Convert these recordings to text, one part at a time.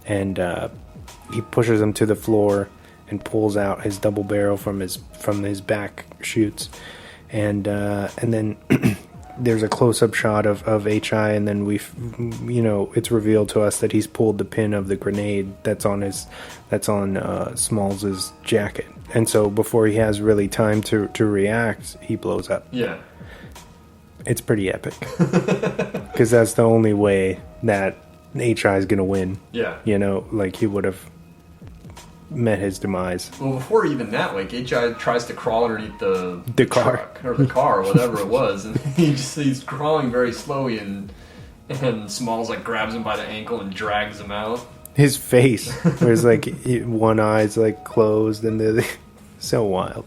and he pushes him to the floor and pulls out his double barrel from his back chutes, and then there's a close-up shot of H.I., and then it's revealed to us that he's pulled the pin of the grenade that's on Smalls's jacket, and so before he has really time to react, he blows up. Yeah, it's pretty epic because that's the only way that H.I. is gonna win. Yeah, like he would have met his demise. Well, before even that, like H.I. tries to crawl underneath the car truck, or the car, whatever it was, and he's crawling very slowly, and Smalls like grabs him by the ankle and drags him out. His face, where's like one eye's like closed, and so wild.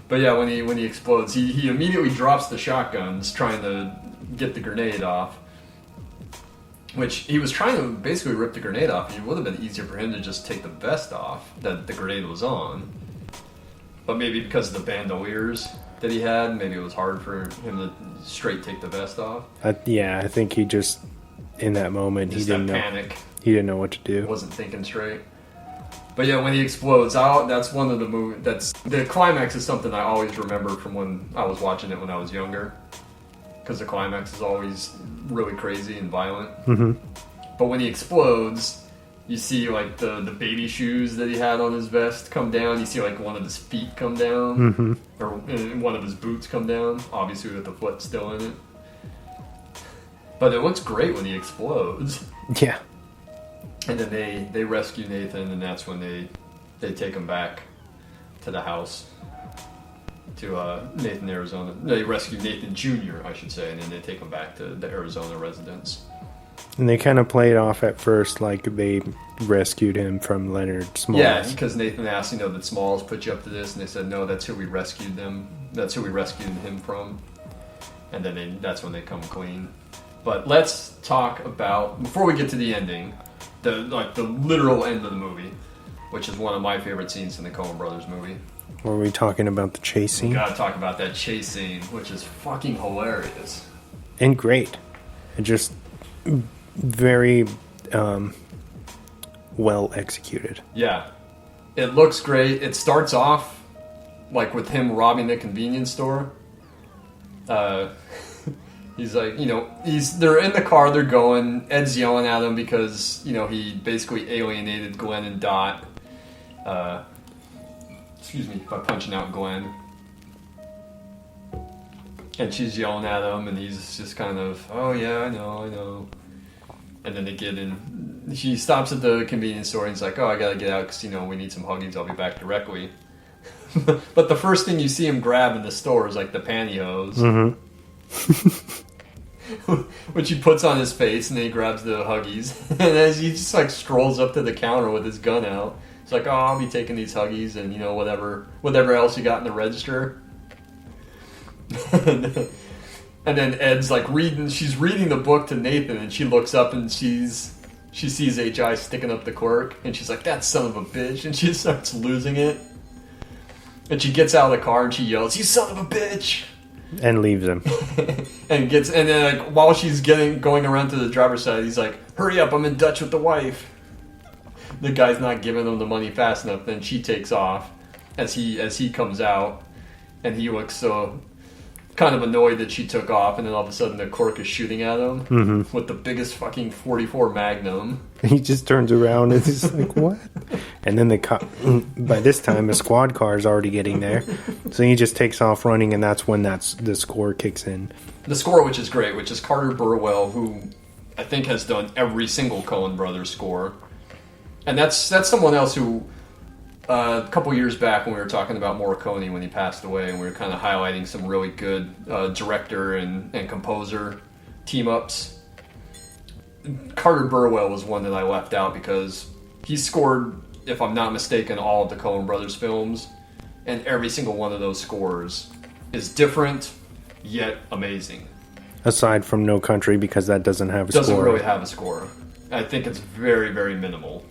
But yeah, when he explodes, he immediately drops the shotguns, trying to get the grenade off. Which he was trying to basically rip the grenade off. It would have been easier for him to just take the vest off that the grenade was on. But maybe because of the bandoliers that he had, maybe it was hard for him to straight take the vest off. I think he just, in that moment, just he didn't know. Panic. He didn't know what to do. Wasn't thinking straight. But yeah, when he explodes out, that's one of the movies. That's the climax is something I always remember from when I was watching it when I was younger. Because the climax is always really crazy and violent. Mm-hmm. But when he explodes, you see like the baby shoes that he had on his vest come down. You see like one of his feet come down, mm-hmm. or one of his boots come down. Obviously with the foot still in it. But it looks great when he explodes. Yeah. And then they rescue Nathan, and that's when they take him back to the house. To Nathan, Arizona. They rescue Nathan Jr., I should say, and then they take him back to the Arizona residence. And they kind of play it off at first like they rescued him from Leonard Smalls. Yeah, because Nathan asked, that Smalls put you up to this, and they said, no, that's who we rescued them. That's who we rescued him from. And then that's when they come clean. But let's talk about, before we get to the ending, the literal end of the movie, which is one of my favorite scenes in the Coen Brothers movie. Were we talking about the chase scene? We gotta talk about that chase scene, which is fucking hilarious. And great. And just very well executed. Yeah. It looks great. It starts off like with him robbing the convenience store. He's like, they're in the car, they're going. Ed's yelling at him because, he basically alienated Glenn and Dot. By punching out Glenn. And she's yelling at him, and he's just kind of, oh yeah, I know. And then they get in. She stops at the convenience store, and he's like, oh, I gotta get out because, we need some Huggies, I'll be back directly. But the first thing you see him grab in the store is like the pantyhose. Mm-hmm. Which he puts on his face, and then he grabs the Huggies. And as he just like strolls up to the counter with his gun out, it's like, oh, I'll be taking these Huggies and, whatever else you got in the register. And then Ed's like she's reading the book to Nathan, and she looks up and she sees H.I. sticking up the cork, and she's like, that son of a bitch, and she starts losing it. And she gets out of the car and she yells, you son of a bitch! And leaves him. and then like while she's going around to the driver's side, he's like, hurry up, I'm in Dutch with the wife. The guy's not giving him the money fast enough. Then she takes off as he comes out, and he looks so kind of annoyed that she took off. And then all of a sudden, the cork is shooting at him with the biggest fucking .44 Magnum. He just turns around and he's like, "What?" And then by this time, a squad car is already getting there, so he just takes off running, and that's when the score kicks in. The score, which is great, which is Carter Burwell, who I think has done every single Coen Brothers score. And that's someone else who, a couple years back when we were talking about Morricone when he passed away, and we were kind of highlighting some really good director and composer team-ups, Carter Burwell was one that I left out because he scored, if I'm not mistaken, all of the Coen Brothers films, and every single one of those scores is different, yet amazing. Aside from No Country, because that doesn't have a score. Doesn't really have a score. I think it's very, very minimal.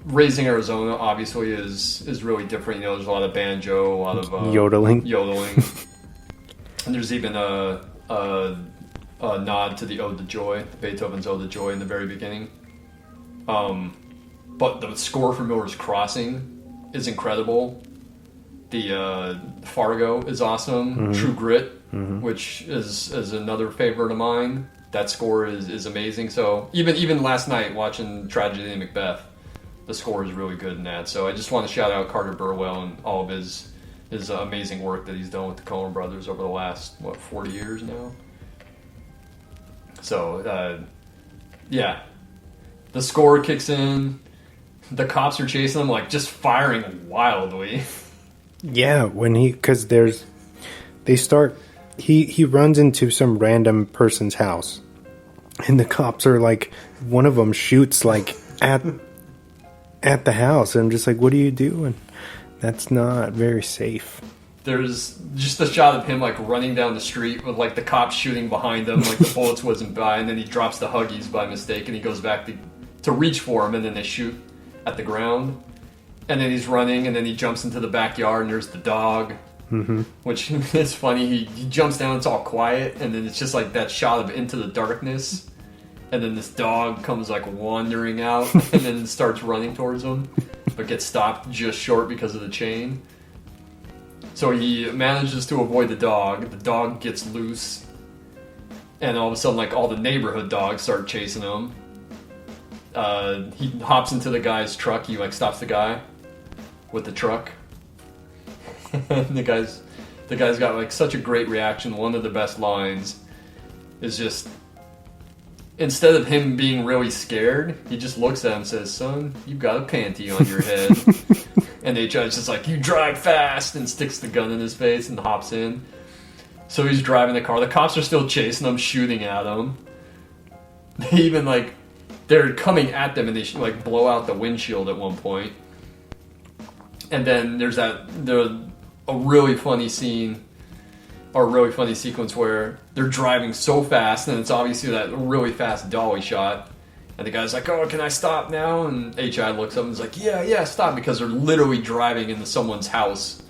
Raising Arizona obviously is really different. There's a lot of banjo, a lot of yodeling, and there's even a nod to the Ode to Joy, Beethoven's Ode to Joy in the very beginning. But the score for Miller's Crossing is incredible. The Fargo is awesome. True Grit, which is another favorite of mine. That score is amazing. So even last night watching Tragedy of Macbeth, the score is really good in that. So I just want to shout out Carter Burwell and all of his amazing work that he's done with the Coen Brothers over the last 40 years now. So yeah, the score kicks in. The cops are chasing him, like just firing wildly. Yeah, he runs into some random person's house, and the cops are like, one of them shoots like at the house, and I'm just like, what are you doing? That's not very safe. There's just a shot of him like running down the street with like the cops shooting behind him, like the bullets wasn't by, and then he drops the Huggies by mistake, and he goes back to reach for him, and then they shoot at the ground, and then he's running, and then he jumps into the backyard, and there's the dog, which is funny. He jumps down, it's all quiet, and then it's just like that shot of into the darkness, and then this dog comes like wandering out, and then starts running towards him, but gets stopped just short because of the chain. So he manages to avoid the dog gets loose, and all of a sudden like all the neighborhood dogs start chasing him. He hops into the guy's truck. He like stops the guy with the truck. the guy's got like such a great reaction. One of the best lines is just, instead of him being really scared, he just looks at him and says, "Son, you've got a panty on your head." And H.I.'s just like, "You drive fast," and sticks the gun in his face and hops in. So he's driving the car. The cops are still chasing him, shooting at him. They even like, they're coming at them, and they like blow out the windshield at one point. And then there's a really funny scene, or a really funny sequence where they're driving so fast, and it's obviously that really fast dolly shot. And the guy's like, "Oh, can I stop now?" And H.I. looks up and is like, yeah, stop, because they're literally driving into someone's house.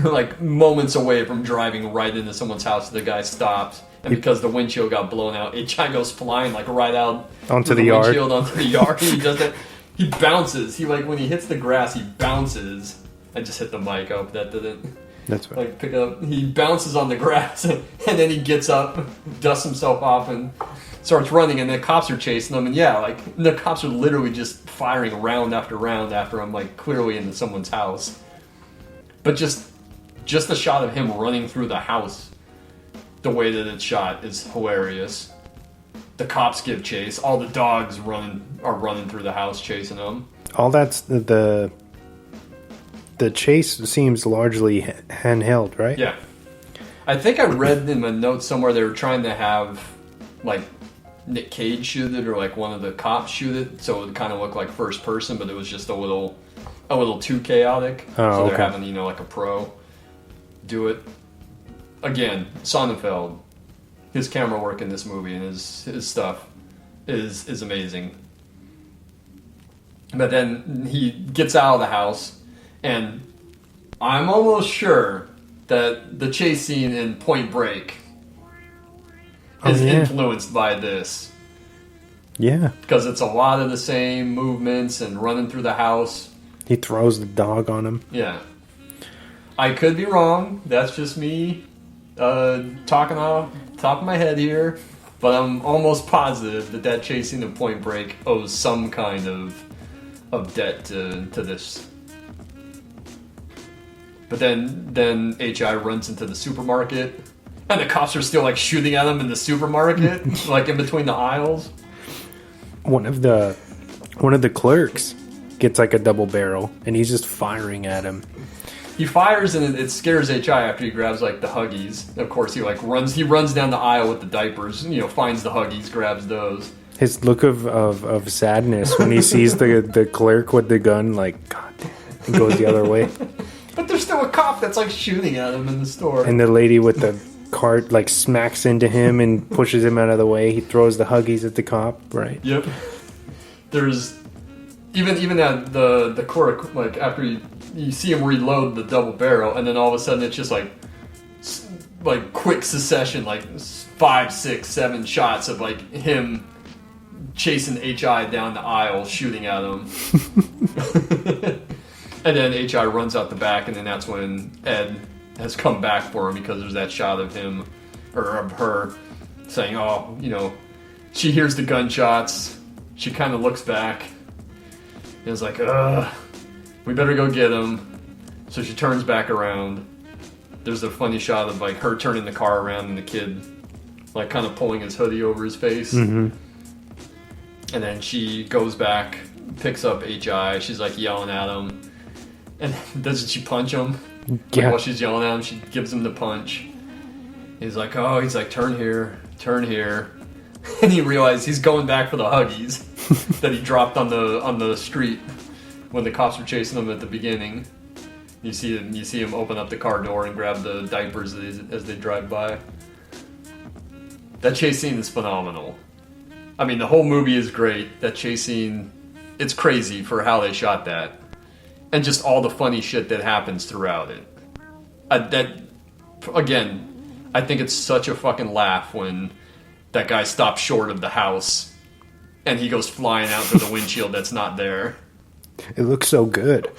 Like moments away from driving right into someone's house. The guy stops. And because the windshield got blown out, H.I. goes flying like right out onto the yard. Windshield onto the yard. He does that. He bounces. He like, when he hits the grass, he bounces. I just hit the mic up. That didn't. That's right. Like pick it up. He bounces on the grass, and then he gets up, dusts himself off, and starts running. And the cops are chasing him. And yeah, like the cops are literally just firing round after round after him, like clearly into someone's house. But just the shot of him running through the house, the way that it's shot is hilarious. The cops give chase. All the dogs are running through the house chasing them. All that's the chase seems largely handheld, right? Yeah. I think I read in my notes somewhere they were trying to have like Nick Cage shoot it, or like one of the cops shoot it, so it would kind of look like first person, but it was just a little too chaotic. So they're having, like a pro do it. Again, Sonnenfeld, his camera work in this movie and his stuff is amazing. But then he gets out of the house, and I'm almost sure that the chase scene in Point Break is influenced by this. Yeah. Because it's a lot of the same movements and running through the house. He throws the dog on him. Yeah. I could be wrong. That's just me talking off the top of my head here. But I'm almost positive that chase scene in Point Break owes some kind of debt to this. But then H.I. runs into the supermarket, and the cops are still like shooting at him in the supermarket, like in between the aisles. One of the clerks gets like a double barrel, and he's just firing at him. He fires, and it scares H.I. after he grabs like the Huggies. Of course, he runs down the aisle with the diapers, finds the Huggies, grabs those. His look of sadness when he sees the clerk with the gun, like, God damn, and goes the other way. But there's still a cop that's like shooting at him in the store. And the lady with the cart like smacks into him and pushes him out of the way. He throws the Huggies at the cop, right? Yep. There's even at the court, like after you see him reload the double barrel, and then all of a sudden it's just like quick succession, like 5, 6, 7 shots of like him chasing HI down the aisle, shooting at him. And then HI runs out the back, and then that's when Ed has come back for him, because there's that shot of him, or of her, saying, oh, you know, she hears the gunshots, she kind of looks back, and is like, we better go get him. So she turns back around. There's a funny shot of, like, her turning the car around and the kid, like, kind of pulling his hoodie over his face. Mm-hmm. And then she goes back, picks up HI, she's, like, yelling at him. And doesn't she punch him? Yeah. Like, while she's yelling at him, she gives him the punch. He's like, turn here. And he realizes he's going back for the Huggies that he dropped on the street when the cops were chasing him at the beginning. You see him open up the car door and grab the diapers as they drive by. That chase scene is phenomenal. I mean, the whole movie is great. That chase scene, it's crazy for how they shot that. And just all the funny shit that happens throughout it. Again, I think it's such a fucking laugh when that guy stops short of the house and he goes flying out through the windshield that's not there. It looks so good.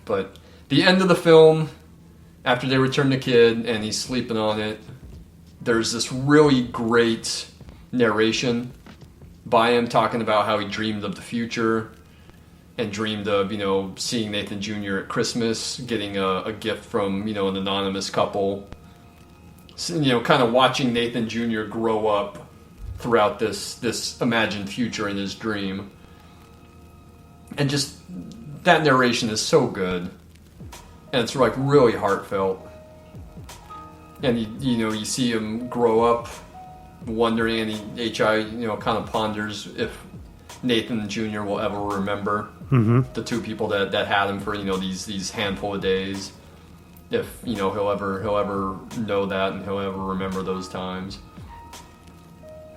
But the end of the film, after they return the kid and he's sleeping on it, there's this really great narration by him talking about how he dreamed of the future and dreamed of, you know, seeing Nathan Jr. at Christmas, getting a gift from, you know, an anonymous couple. So, you know, kind of watching Nathan Jr. grow up throughout this imagined future in his dream. And just that narration is so good. And it's like really heartfelt. And you see him grow up wondering, and HI, you know, kind of ponders if Nathan Jr. will ever remember the two people that had him for, you know, these handful of days. If, you know, he'll ever know that and he'll ever remember those times.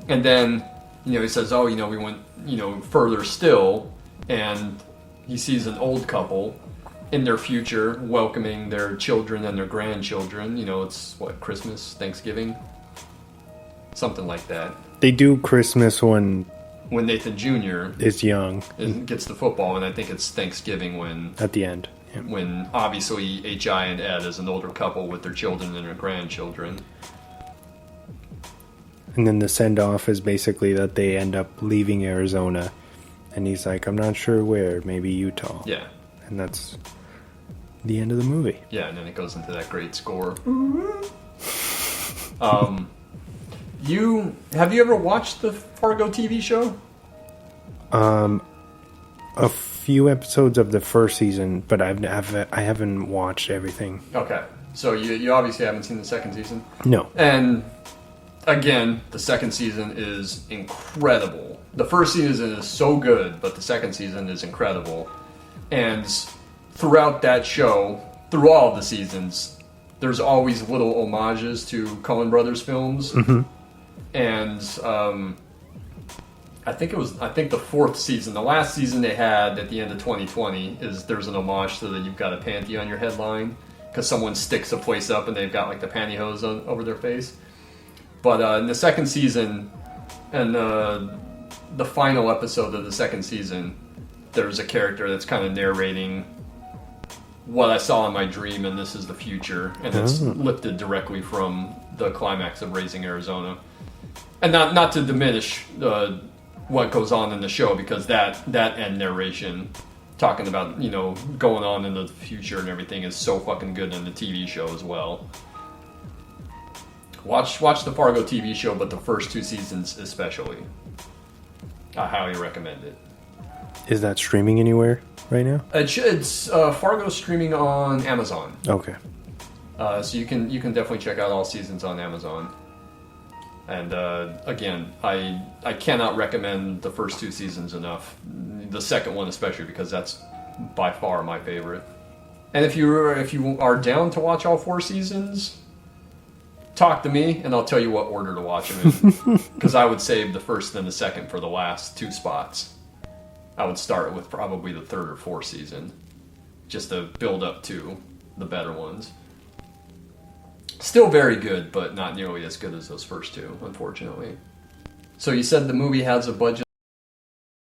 And then, you know, he says, oh, you know, we went, you know, further still, and he sees an old couple in their future welcoming their children and their grandchildren. You know, it's what, Christmas, Thanksgiving? Something like that. They do Christmas when Nathan Jr. is young. Gets the football, and I think it's Thanksgiving when... At the end. Yeah. When, obviously, H.I. and Ed is an older couple with their children and their grandchildren. And then the send-off is basically that they end up leaving Arizona. And he's like, I'm not sure where. Maybe Utah. Yeah. And that's the end of the movie. Yeah, and then it goes into that great score. Have you ever watched the Fargo TV show? A few episodes of the first season, but I haven't watched everything. Okay, so you obviously haven't seen the second season? No. And again, the second season is incredible. The first season is so good, but the second season is incredible. And throughout that show, through all of the seasons, there's always little homages to Coen Brothers films. Mm-hmm. And I think the fourth season, the last season they had at the end of 2020, there's an homage to the "You've Got a Panty on Your Head" line, because someone sticks a place up and they've got like the pantyhose over their face. But in the second season, and the final episode of the second season, there's a character that's kind of narrating what I saw in my dream, and this is the future, and it's lifted directly from the climax of Raising Arizona. And not to diminish what goes on in the show, because that end narration, talking about, you know, going on in the future and everything, is so fucking good in the TV show as well. Watch the Fargo TV show, but the first two seasons especially. I highly recommend it. Is that streaming anywhere right now? It's Fargo streaming on Amazon. Okay. So you can definitely check out all seasons on Amazon. And again, I cannot recommend the first two seasons enough. The second one especially, because that's by far my favorite. And if you are down to watch all four seasons, talk to me and I'll tell you what order to watch them in. Because I would save the first and the second for the last two spots. I would start with probably the third or fourth season, just to build up to the better ones. Still very good, but not nearly as good as those first two, unfortunately. So you said the movie has a budget